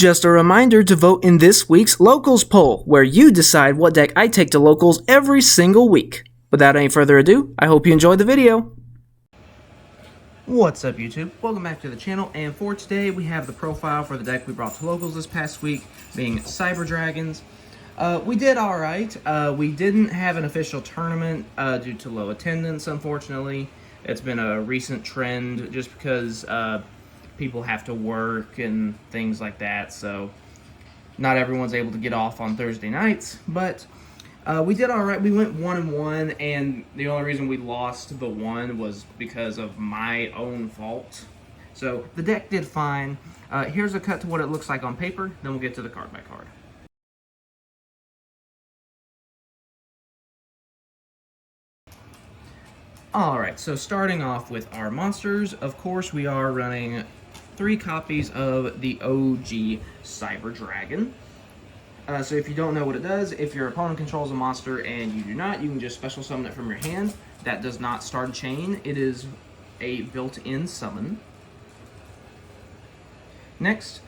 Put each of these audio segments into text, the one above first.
Just a reminder to vote in this week's Locals poll, where you decide what deck I take to Locals every single week. Without any further ado, I hope you enjoyed the video. What's up, YouTube? Welcome back to the channel, and for today we have the profile for the deck we brought to Locals this past week, being Cyber Dragons. We did alright. We didn't have an official tournament due to low attendance, unfortunately. It's been a recent trend just because people have to work and things like that, so not everyone's able to get off on Thursday nights, but we did alright. We went 1-1, and the only reason we lost the one was because of my own fault. So the deck did fine. Here's a cut to what it looks like on paper, then we'll get to the card by card. Alright, so starting off with our monsters, of course we are running 3 copies of the OG Cyber Dragon. So if you don't know what it does, if your opponent controls a monster and you do not, you can just special summon it from your hand. That does not start a chain. It is a built-in summon. Next,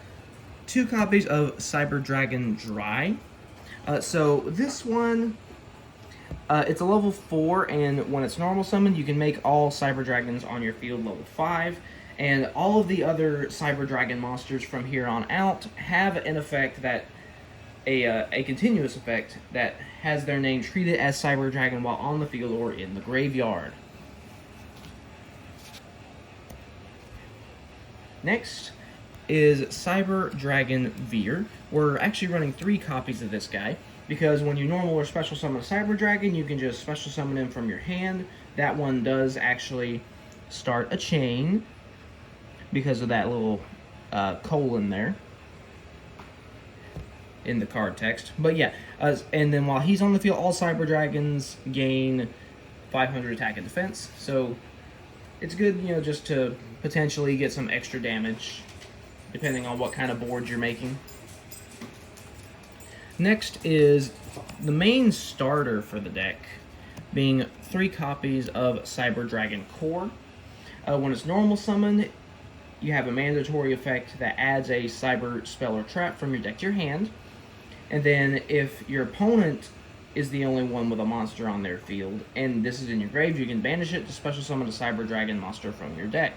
2 copies of Cyber Dragon Dry. So this one, it's a level 4, and when it's normal summoned, you can make all Cyber Dragons on your field level 5. And all of the other Cyber Dragon monsters from here on out have an effect that, a continuous effect that has their name treated as Cyber Dragon while on the field or in the graveyard. Next is Cyber Dragon Veer. We're actually running 3 copies of this guy, because when you normal or special summon a Cyber Dragon, you can just special summon him from your hand. That one does actually start a chain, because of that little colon there in the card text. But yeah, and then while he's on the field, all Cyber Dragons gain 500 attack and defense. So it's good, you know, just to potentially get some extra damage, depending on what kind of board you're making. Next is the main starter for the deck, being 3 copies of Cyber Dragon Core. When it's normal summoned, you have a mandatory effect that adds a Cyber Spell or Trap from your deck to your hand. And then if your opponent is the only one with a monster on their field, and this is in your grave, you can banish it to special summon a Cyber Dragon monster from your deck.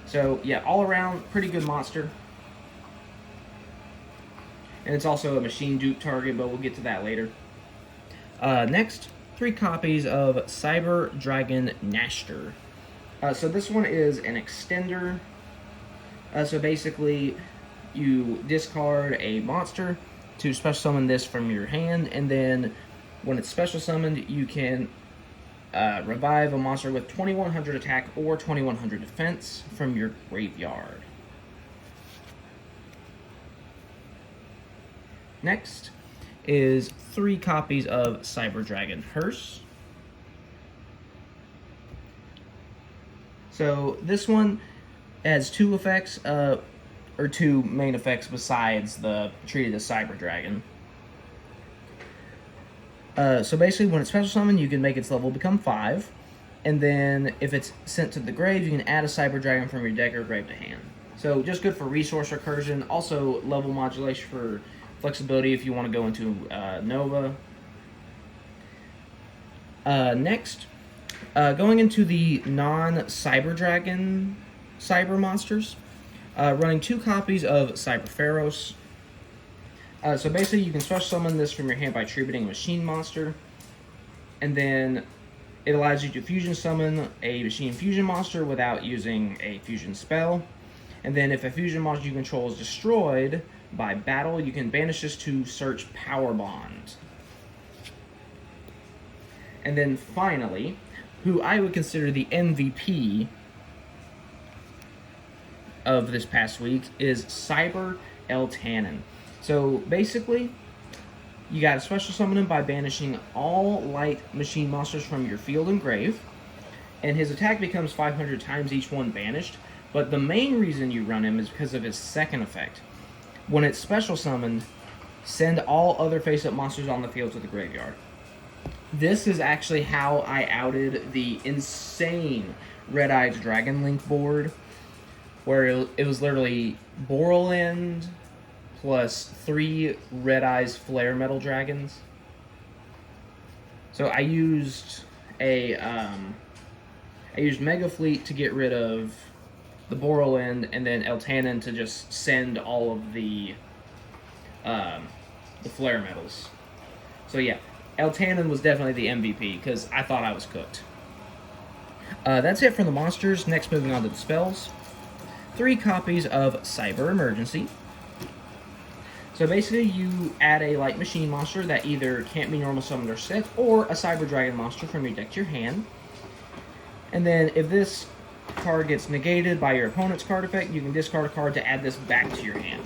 So yeah, all around, pretty good monster. And it's also a machine dupe target, but we'll get to that later. Next, 3 copies of Cyber Dragon Nashter. So this one is an extender. So basically, you discard a monster to special summon this from your hand, and then when it's special summoned, you can revive a monster with 2100 attack or 2100 defense from your graveyard. Next is 3 copies of Cyber Dragon Hearse. So this one has 2 effects, or 2 main effects besides the treated as Cyber Dragon. So basically, when it's special summoned, you can make its level become 5, and then if it's sent to the grave, you can add a Cyber Dragon from your deck or grave to hand. So just good for resource recursion, also level modulation for flexibility if you want to go into Nova. Next, going into the non-Cyber Dragon Cyber monsters, running 2 copies of Cyber Pharaohs. So basically, you can special summon this from your hand by tributing a machine monster, and then it allows you to fusion summon a machine fusion monster without using a fusion spell. And then if a fusion monster you control is destroyed by battle, you can banish this to search Power Bond. And then finally, who I would consider the MVP of this past week is Cyber Eltanin. So basically, you gotta special summon him by banishing all light machine monsters from your field and grave, and his attack becomes 500 times each one banished. But the main reason you run him is because of his second effect. When it's special summoned, send all other face-up monsters on the field to the graveyard. This is actually how I outed the insane Red Eyes Dragon Link board where it was literally Borland plus 3 Red Eyes Flare Metal Dragons. So I used Mega Fleet to get rid of the Borland, and then Eltanin to just send all of the Flare Metals. So yeah, Eltanin was definitely the MVP, because I thought I was cooked. That's it for the monsters. Next, moving on to the spells. 3 copies of Cyber Emergency. So basically, you add a Light Machine monster that either can't be normal summoned or set, or a Cyber Dragon monster from your deck to your hand. And then, if this card gets negated by your opponent's card effect, you can discard a card to add this back to your hand.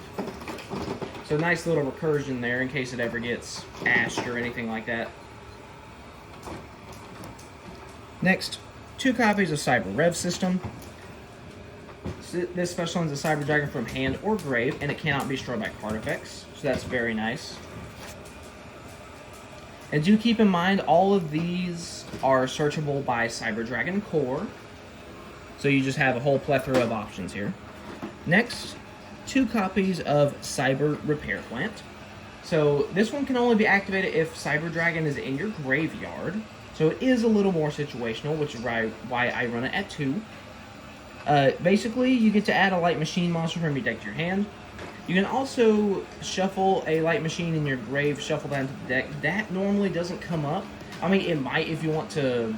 So nice little recursion there in case it ever gets ashed or anything like that. Next, 2 copies of Cyber Rev System. This special summons a Cyber Dragon from hand or grave, and it cannot be destroyed by card effects, so that's very nice. And do keep in mind, all of these are searchable by Cyber Dragon Core, so you just have a whole plethora of options here. Next, 2 copies of Cyber Repair Plant. So this one can only be activated if Cyber Dragon is in your graveyard, so it is a little more situational, which is why I run it at 2. Basically, you get to add a Light Machine monster from your deck to your hand. You can also shuffle a Light Machine in your grave, shuffle that into the deck. That normally doesn't come up. I mean, it might if you want to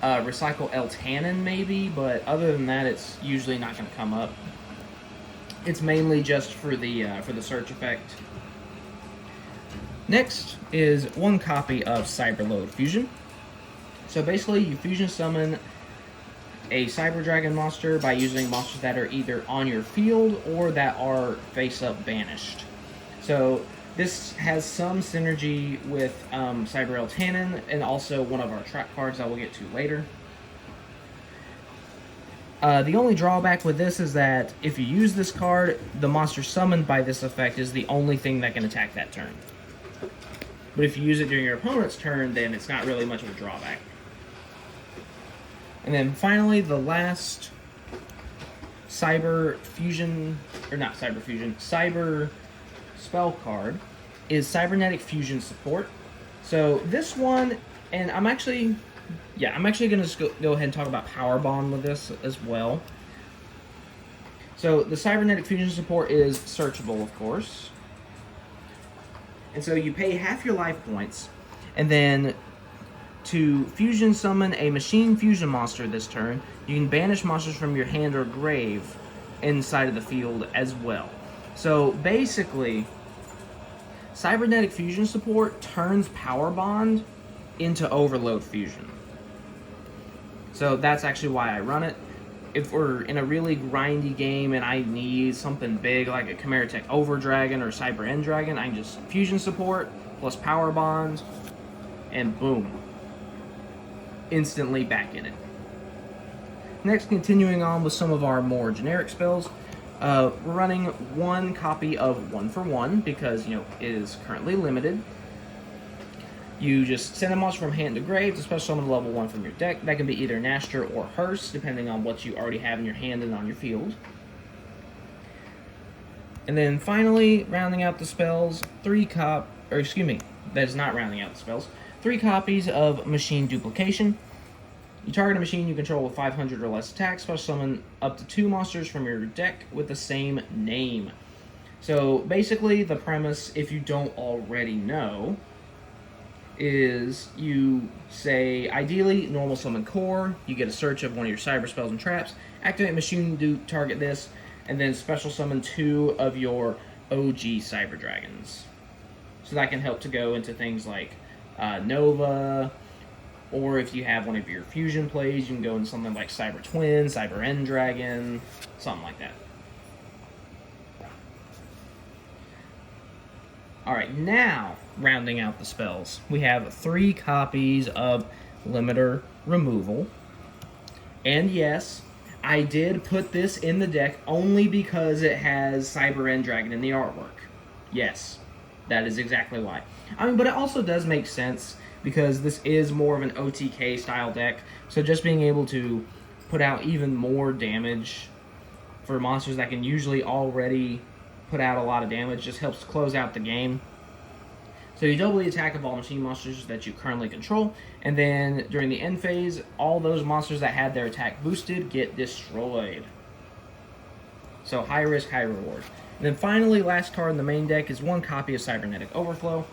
recycle Eltanin maybe, but other than that, it's usually not going to come up. It's mainly just for the search effect. Next is 1 copy of Cyberload Fusion. So basically, you fusion summon a Cyber Dragon monster by using monsters that are either on your field or that are face-up banished. So this has some synergy with Cyber Eltanin, and also one of our trap cards I will get to later. The only drawback with this is that if you use this card, the monster summoned by this effect is the only thing that can attack that turn. But if you use it during your opponent's turn, then it's not really much of a drawback. And then finally, the last Cyber spell card is Cybernetic Fusion Support. So this one, and I'm actually going to just go ahead and talk about Power Bond with this as well. So the Cybernetic Fusion Support is searchable, of course. And so you pay half your life points, and then to fusion summon a machine fusion monster this turn, you can banish monsters from your hand or grave inside of the field as well. So basically, Cybernetic Fusion Support turns Power Bond into Overload Fusion. So that's actually why I run it. If we're in a really grindy game and I need something big like a Chimera Tech Overdragon or Cyber End Dragon, I can just Fusion Support plus Power Bond, and boom. Instantly back in it. Next, continuing on with some of our more generic spells, we're running 1 copy of 1 for 1 because, it is currently limited. You just send a monster from hand to grave to special summon a level 1 from your deck. That can be either Nashter or Hearse, depending on what you already have in your hand and on your field. And then finally, rounding out the spells, 3 copies of Machine Duplication. You target a machine you control with 500 or less attacks, special summon up to 2 monsters from your deck with the same name. So basically, the premise, if you don't already know, is you say, ideally, normal summon core, you get a search of one of your cyber spells and traps, activate machine to target this, and then special summon 2 of your OG Cyber Dragons. So that can help to go into things like Nova, or if you have one of your fusion plays, you can go into something like Cyber Twin, Cyber End Dragon, something like that. Alright, now, rounding out the spells, we have 3 copies of Limiter Removal. And yes, I did put this in the deck only because it has Cyber End Dragon in the artwork. Yes, that is exactly why. But it also does make sense because this is more of an OTK style deck, so just being able to put out even more damage for monsters that can usually already put out a lot of damage. Just helps close out the game. So you double the attack of all machine monsters that you currently control, and then during the end phase, all those monsters that had their attack boosted get destroyed. So high risk, high reward. And then finally, last card in the main deck is one copy of Cybernetic Overflow.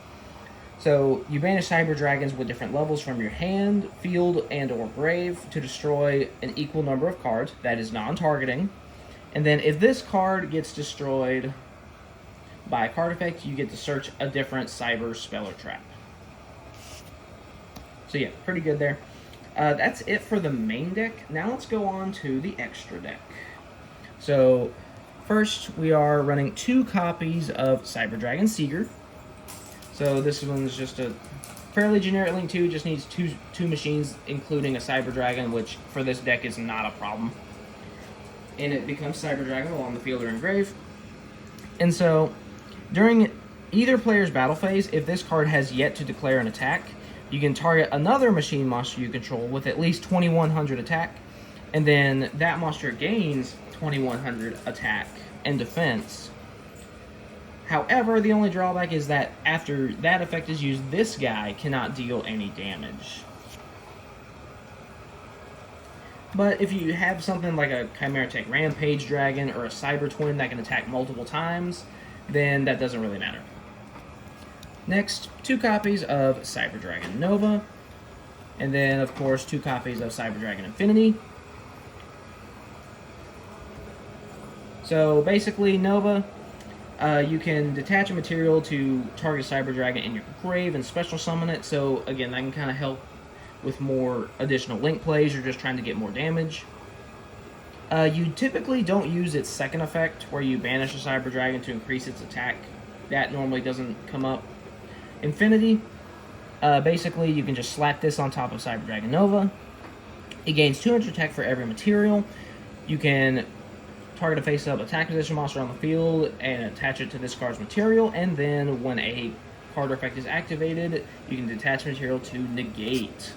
So you banish Cyber Dragons with different levels from your hand, field, and or grave to destroy an equal number of cards. That is non-targeting. And then if this card gets destroyed by a card effect, you get to search a different Cyber spell or trap. So yeah, pretty good there. That's it for the main deck. Now let's go on to the extra deck. So first we are running 2 copies of Cyber Dragon Seeger. So this one's just a fairly generic Link 2, just needs two machines, including a Cyber Dragon, which for this deck is not a problem. And it becomes Cyber Dragon along the field or in grave. And so, during either player's battle phase, if this card has yet to declare an attack, you can target another machine monster you control with at least 2100 attack, and then that monster gains 2100 attack and defense. However, the only drawback is that after that effect is used, this guy cannot deal any damage. But if you have something like a Chimeratech Rampage Dragon or a Cyber Twin that can attack multiple times, then that doesn't really matter. Next, 2 copies of Cyber Dragon Nova, and then, of course, 2 copies of Cyber Dragon Infinity. So, basically, Nova, you can detach a material to target Cyber Dragon in your grave and special summon it, so, again, that can kind of help with more additional link plays. You're just trying to get more damage. You typically don't use its second effect, where you banish a Cyber Dragon to increase its attack. That normally doesn't come up. Infinity, basically you can just slap this on top of Cyber Dragon Nova. It gains 200 attack for every material. You can target a face-up attack position monster on the field and attach it to this card's material, and then when a card effect is activated, you can detach material to negate.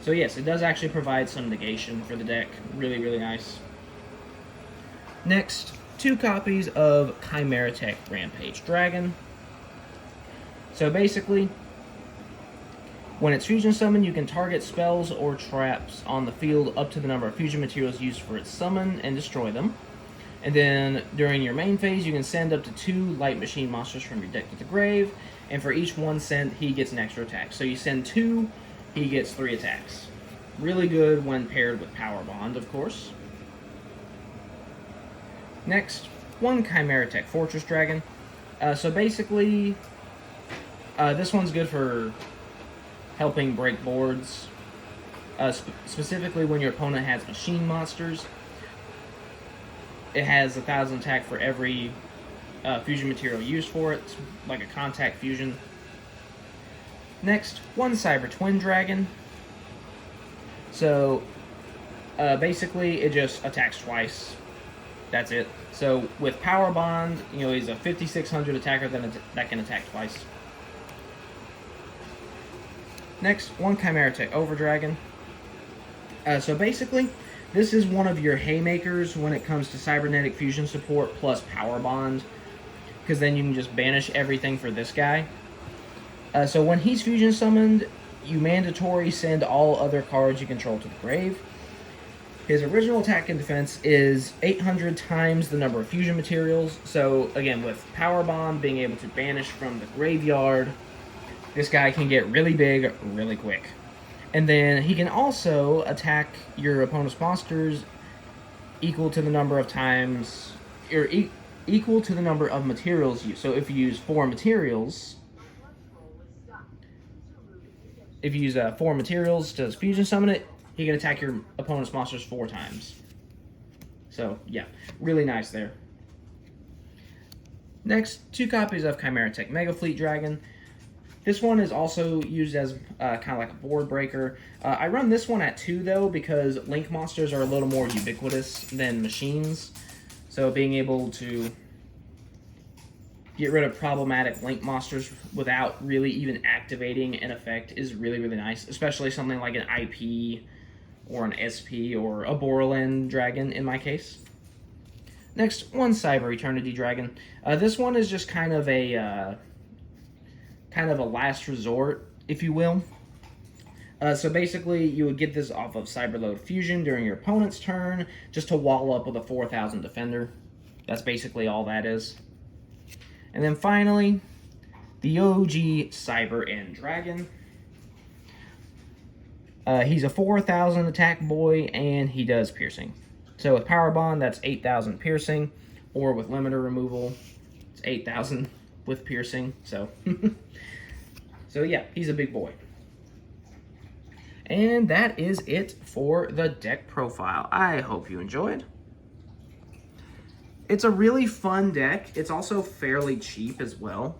So yes, it does actually provide some negation for the deck. Really, really nice. Next, 2 copies of Chimeratech Rampage Dragon. So basically, when it's fusion summoned, you can target spells or traps on the field up to the number of fusion materials used for its summon and destroy them. And then during your main phase, you can send up to 2 light machine monsters from your deck to the grave, and for each one sent, he gets an extra attack. So you send 2, he gets 3 attacks. Really good when paired with Power Bond, of course. Next, 1 Chimeratech Fortress Dragon. So basically, this one's good for helping break boards, specifically when your opponent has machine monsters. It has 1000 attack for every fusion material used for it, like a contact fusion. Next, 1 Cyber Twin Dragon. So, basically, it just attacks twice. That's it. So, with Power Bond, you know, he's a 5600 attacker that can attack twice. Next, 1 Chimeratech Overdragon. So basically, this is one of your haymakers when it comes to cybernetic fusion support plus Power Bond, because then you can just banish everything for this guy. So when he's fusion summoned, you mandatory send all other cards you control to the grave. His original attack and defense is 800 times the number of fusion materials. So again, with Power Bomb being able to banish from the graveyard, this guy can get really big really quick. And then he can also attack your opponent's monsters equal to the number of times, or equal to the number of materials used. So if you use 4 materials, to fusion summon it, he can attack your opponent's monsters 4 times. So yeah, really nice there. Next, 2 copies of Chimeratech Mega Fleet Dragon. This one is also used as kind of like a board breaker. I run this one at 2 though, because Link monsters are a little more ubiquitous than machines. So being able to get rid of problematic Link monsters without really even activating an effect is really, really nice. Especially something like an IP or an SP, or a Borland dragon in my case. Next, one Cyber Eternity dragon. This one is just kind of a last resort, if you will. So basically, you would get this off of Cyberload Fusion during your opponent's turn, just to wall up with a 4,000 defender. That's basically all that is. And then finally, the OG Cyber End Dragon. He's a 4,000 attack boy, and he does piercing. So with Power Bond, that's 8,000 piercing, or with limiter removal, it's 8,000 with piercing. So, so yeah, he's a big boy. And that is it for the deck profile. I hope you enjoyed. It's a really fun deck. It's also fairly cheap as well.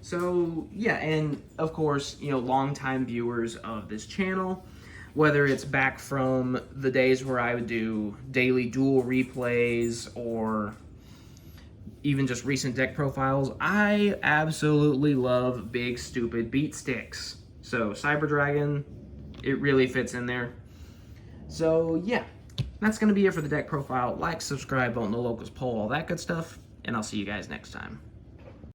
So yeah, and of course, you know, longtime viewers of this channel, whether it's back from the days where I would do daily duel replays or even just recent deck profiles, I absolutely love big, stupid beat sticks. So Cyber Dragon, it really fits in there. So yeah, that's going to be it for the deck profile. Like, subscribe, vote in the locals poll, all that good stuff, and I'll see you guys next time.